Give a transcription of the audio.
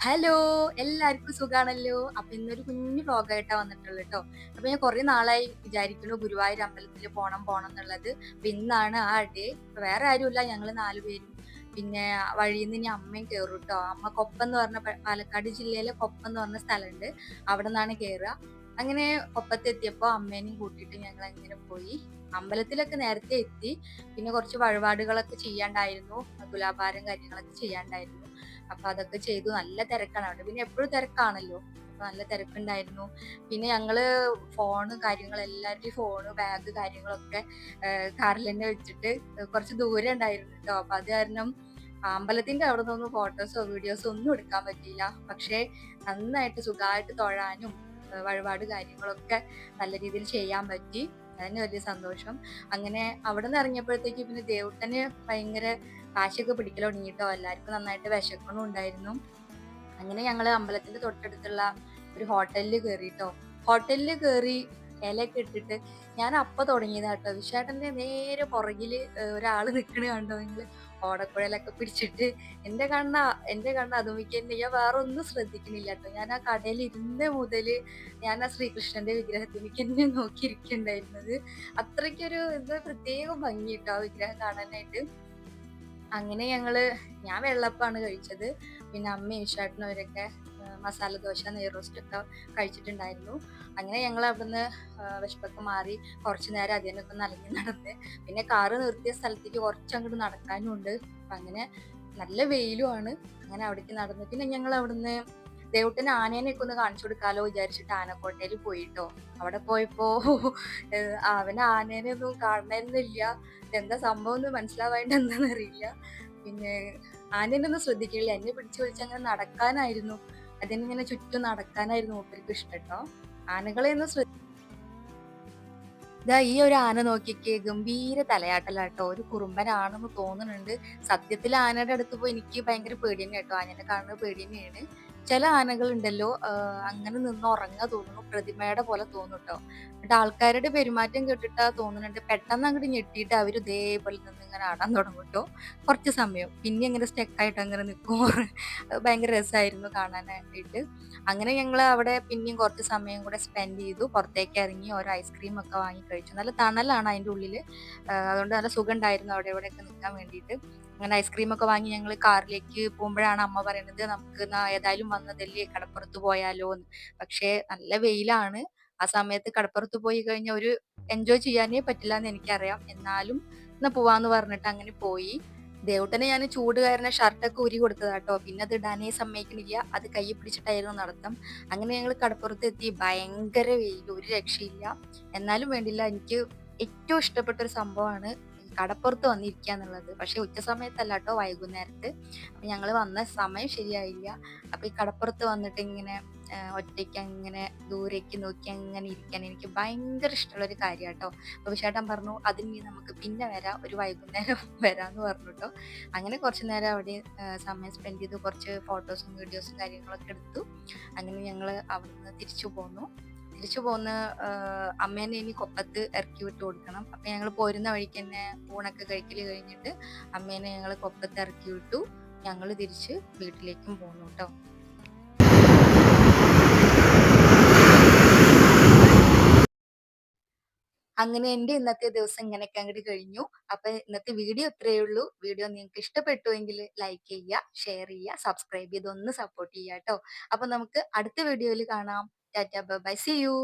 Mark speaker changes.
Speaker 1: Hello! എല്ലാവർക്കും സുഖാണല്ലോ? അപ്പൊ ഇന്നൊരു കുഞ്ഞു വ്ലോഗായിട്ടാ വന്നിട്ടുള്ളത് ട്ടോ. അപ്പൊ ഞാൻ കുറേ നാളായി വിചാരിക്കുന്നു ഗുരുവായൂർ അമ്പലത്തിൽ പോണം പോണം എന്നുള്ളത്. അപ്പൊ ഇന്നാണ് ആ ഡേ. വേറെ ആരുമില്ല, ഞങ്ങള് 4 പേരും. പിന്നെ വഴിയിന്ന് ഇനി അമ്മയും കേറും ട്ടോ. അമ്മ കൊപ്പം എന്ന് പറഞ്ഞ പാലക്കാട് ജില്ലയിലെ കൊപ്പം എന്ന് പറഞ്ഞ സ്ഥലമുണ്ട്. അവിടെന്നാണ് കേറുക. അങ്ങനെ കൊപ്പത്തെത്തിയപ്പോ അമ്മേനെയും കൂട്ടിയിട്ട് ഞങ്ങൾ അങ്ങനെ പോയി. അമ്പലത്തിലൊക്കെ നേരത്തെ എത്തി. പിന്നെ കുറച്ച് വഴിപാടുകളൊക്കെ ചെയ്യാണ്ടായിരുന്നു. തുലാഭാരം കാര്യങ്ങളൊക്കെ ചെയ്യാണ്ടായിരുന്നു. അപ്പൊ അതൊക്കെ ചെയ്തു. നല്ല തിരക്കാണ് അവിടെ. പിന്നെ എപ്പോഴും തിരക്കാണല്ലോ. അപ്പൊ നല്ല തിരക്കുണ്ടായിരുന്നു. പിന്നെ ഞങ്ങള് ഫോണ് കാര്യങ്ങൾ എല്ലാവരുടെയും ഫോണ്, ബാഗ് കാര്യങ്ങളൊക്കെ കാറിൽ തന്നെ വെച്ചിട്ട് കുറച്ച് ദൂരം ഉണ്ടായിരുന്നു ട്ടോ. അപ്പൊ അത് കാരണം അമ്പലത്തിന്റെ അവിടെ നിന്നൊന്നും ഫോട്ടോസോ വീഡിയോസോ ഒന്നും എടുക്കാൻ പറ്റിയില്ല. പക്ഷേ നന്നായിട്ട് സുഖമായിട്ട് തൊഴാനും വഴിപാട് കാര്യങ്ങളൊക്കെ നല്ല രീതിയിൽ ചെയ്യാൻ പറ്റി. അതന്നെ വലിയ സന്തോഷം. അങ്ങനെ അവിടെ നിന്ന് ഇറങ്ങിയപ്പോഴത്തേക്ക് പിന്നെ ദേവുട്ടന് ഭയങ്കര വാശിയൊക്കെ പിടിക്കൽ തുടങ്ങിട്ടോ. എല്ലാവർക്കും നന്നായിട്ട് വിശക്കണും ഉണ്ടായിരുന്നു. അങ്ങനെ ഞങ്ങള് അമ്പലത്തിന്റെ തൊട്ടടുത്തുള്ള ഒരു ഹോട്ടലിൽ കേറിട്ടോ. ഹോട്ടലിൽ കേറി ഇലയൊക്കെ ഇട്ടിട്ട് ഞാൻ അപ്പൊ തുടങ്ങിയതാട്ടോ. വിശേട്ടന്റെ നേരെ പുറകില് ഒരാള് നിക്കണ കണ്ടോ നിങ്ങള്? ഓടക്കുഴലൊക്കെ പിടിച്ചിട്ട് എന്റെ കണ്ണ് അതുമിക്കന്നെ. ഞാൻ വേറെ ഒന്നും ശ്രദ്ധിക്കണില്ല ട്ടോ. ഞാൻ ആ കടയിൽ ഇരുന്ന മുതല് ഞാൻ ആ ശ്രീകൃഷ്ണന്റെ വിഗ്രഹത്തിലേക്കന്നെ നോക്കിയിരിക്കുന്നുണ്ടായിരുന്നത്. അത്രയ്ക്കൊരു എന്തോ പ്രത്യേക ഭംഗിട്ടോ ആ വിഗ്രഹം കാണാനായിട്ട്. അങ്ങനെ ഞാൻ വെള്ളപ്പാണ് കഴിച്ചത്. പിന്നെ അമ്മയും ഇശാട്ടനും അവരൊക്കെ മസാല ദോശ, നെയ്റോസ്റ്റ് ഒക്കെ കഴിച്ചിട്ടുണ്ടായിരുന്നു. അങ്ങനെ ഞങ്ങൾ അവിടുന്ന് വിശപ്പൊക്കെ മാറി കുറച്ചു നേരം അതിനൊക്കെ ഒന്ന് അലഞ്ഞ് നടന്ന്. പിന്നെ കാറ് നിർത്തിയ സ്ഥലത്തേക്ക് കുറച്ചങ്ങോട്ട് നടക്കാനും ഉണ്ട്. അപ്പൊ അങ്ങനെ നല്ല വെയിലും ആണ്. അങ്ങനെ അവിടേക്ക് നടന്നു. പിന്നെ ഞങ്ങൾ അവിടുന്ന് ദേവുട്ടന് ആനേനെയൊക്കെ ഒന്ന് കാണിച്ചു കൊടുക്കാലോ വിചാരിച്ചിട്ട് ആനക്കോട്ടയിൽ പോയിട്ടോ. അവിടെ പോയപ്പോ അവന് ആനേനെ ഒന്നും കാണണമെന്നില്ല. എന്താ സംഭവം എന്ന് മനസ്സിലാവാണ്ട് എന്താണെന്നറിയില്ല. പിന്നെ ആനേനെ ഒന്നും ശ്രദ്ധിക്കില്ല. എന്നെ പിടിച്ചു വലിച്ച് അങ്ങനെ നടക്കാനായിരുന്നു. അതിനിങ്ങനെ ചുറ്റും നടക്കാനായിരുന്നു മൂപ്പർക്ക് ഇഷ്ടം ട്ടോ. ആനകളെ ഒന്നും ദാ ഈ ഒരു ആന നോക്കിക്കേ, ഗംഭീര തലയാട്ടലാട്ടോ. ഒരു കുറുമ്പനാണെന്ന് തോന്നുന്നുണ്ട്. സത്യത്തിൽ ആനയുടെ അടുത്ത് പോയി എനിക്ക് ഭയങ്കര പേടി തന്നെ കേട്ടോ. ആനേനെ കാണുന്നത് പേടി തന്നെയാണ്. ചില ആനകളുണ്ടല്ലോ അങ്ങനെ നിന്ന് ഉറങ്ങാ തോന്നുന്നു. പ്രതിമയുടെ പോലെ തോന്നും ട്ടോ. എന്നിട്ട് ആൾക്കാരുടെ പെരുമാറ്റം കേട്ടിട്ടാ തോന്നുന്നുണ്ട് പെട്ടെന്ന് അങ്ങോട്ട് ഞെട്ടിയിട്ട് അവര് ഇതേപോലെ നിന്ന് ഇങ്ങനെ ആടാൻ തുടങ്ങും ട്ടോ. കുറച്ച് സമയം. പിന്നെ ഇങ്ങനെ സ്റ്റക്കായിട്ട് അങ്ങനെ നിൽക്കും. അത് ഭയങ്കര രസമായിരുന്നു കാണാനായിട്ട്. അങ്ങനെ ഞങ്ങൾ അവിടെ പിന്നെയും കുറച്ച് സമയം കൂടെ സ്പെൻഡ് ചെയ്തു. പുറത്തേക്ക് ഇറങ്ങി ഓരോ ഐസ്ക്രീം ഒക്കെ വാങ്ങി കഴിച്ചു. നല്ല തണലാണ് അതിൻ്റെ ഉള്ളിൽ. അതുകൊണ്ട് നല്ല സുഖം ഉണ്ടായിരുന്നു അവിടെ ഇവിടെയൊക്കെ നിൽക്കാൻ വേണ്ടിയിട്ട്. അങ്ങനെ ഐസ്ക്രീം ഒക്കെ വാങ്ങി ഞങ്ങൾ കാറിലേക്ക് പോകുമ്പോഴാണ് അമ്മ പറയുന്നത് നമുക്ക് ഏതായാലും വന്നതല്ലേ കടപ്പുറത്ത് പോയാലോ എന്ന്. പക്ഷേ നല്ല വെയിലാണ്. ആ സമയത്ത് കടപ്പുറത്ത് പോയി കഴിഞ്ഞാൽ ഒരു എൻജോയ് ചെയ്യാനേ പറ്റില്ല എന്ന് എനിക്കറിയാം. എന്നാലും എന്നാ പോവാന്ന് പറഞ്ഞിട്ട് അങ്ങനെ പോയി. ദേവുട്ടനെ ഞാൻ ചൂട് കാരണം ഷർട്ടൊക്കെ ഊരി കൊടുത്തതാട്ടോ. പിന്നെ അത് ഇടാനേ സമ്മതിക്കണില്ല. അത് കയ്യിൽ പിടിച്ചിട്ടായിരുന്നു നടത്തം. അങ്ങനെ ഞങ്ങൾ കടപ്പുറത്ത് എത്തി. ഭയങ്കര വെയിൽ, ഒരു രക്ഷയില്ല. എന്നാലും വേണ്ടില്ല, എനിക്ക് ഏറ്റവും ഇഷ്ടപ്പെട്ട ഒരു സംഭവമാണ് ഈ കടപ്പുറത്ത് വന്നിരിക്കുക എന്നുള്ളത്. പക്ഷെ ഉച്ച സമയത്തല്ല ട്ടോ, വൈകുന്നേരത്ത്. അപ്പൊ ഞങ്ങൾ വന്ന സമയം ശരിയായില്ല. അപ്പൊ ഈ കടപ്പുറത്ത് വന്നിട്ട് ഇങ്ങനെ ഒറ്റയ്ക്ക് അങ്ങനെ ദൂരേക്ക് നോക്കി അങ്ങനെ ഇരിക്കാൻ എനിക്ക് ഭയങ്കര ഇഷ്ടമുള്ള ഒരു കാര്യാട്ടോ. അപ്പൊ വിശേട്ടൻ പറഞ്ഞു അതിന് നമുക്ക് പിന്നെ വരാം, ഒരു വൈകുന്നേരം വരാന്ന് പറഞ്ഞു ട്ടോ. അങ്ങനെ കുറച്ച് നേരം അവിടെ സമയം സ്പെൻഡ് ചെയ്തു. കുറച്ച് ഫോട്ടോസും വീഡിയോസും കാര്യങ്ങളൊക്കെ എടുത്തു. അങ്ങനെ ഞങ്ങൾ അവിടുന്ന് തിരിച്ചു പോന്നു. തിരിച്ചു പോന്ന് അമ്മേനെ ഇനി കൊപ്പത്ത് ഇറക്കി വിട്ട് കൊടുക്കണം. അപ്പൊ ഞങ്ങൾ പോരുന്ന വഴിക്ക് തന്നെ ഊണൊക്കെ കഴിക്കല് കഴിഞ്ഞിട്ട് അമ്മേനെ ഞങ്ങൾ കൊപ്പത്ത് ഇറക്കി വിട്ടു. ഞങ്ങൾ തിരിച്ച് വീട്ടിലേക്കും പോന്നു ട്ടോ. അങ്ങനെ എന്റെ ഇന്നത്തെ ദിവസം ഇങ്ങനെയൊക്കെ അങ്ങോട്ട് കഴിഞ്ഞു. അപ്പൊ ഇന്നത്തെ വീഡിയോ ഇത്രയേ ഉള്ളൂ. വീഡിയോ നിങ്ങൾക്ക് ഇഷ്ടപ്പെട്ടുവെങ്കിൽ ലൈക്ക് ചെയ്യുക, ഷെയർ ചെയ്യുക, സബ്സ്ക്രൈബ് ചെയ്ത് ഒന്ന് സപ്പോർട്ട് ചെയ്യുക കേട്ടോ. അപ്പൊ നമുക്ക് അടുത്ത വീഡിയോയിൽ കാണാം. Tata bye bye, see U.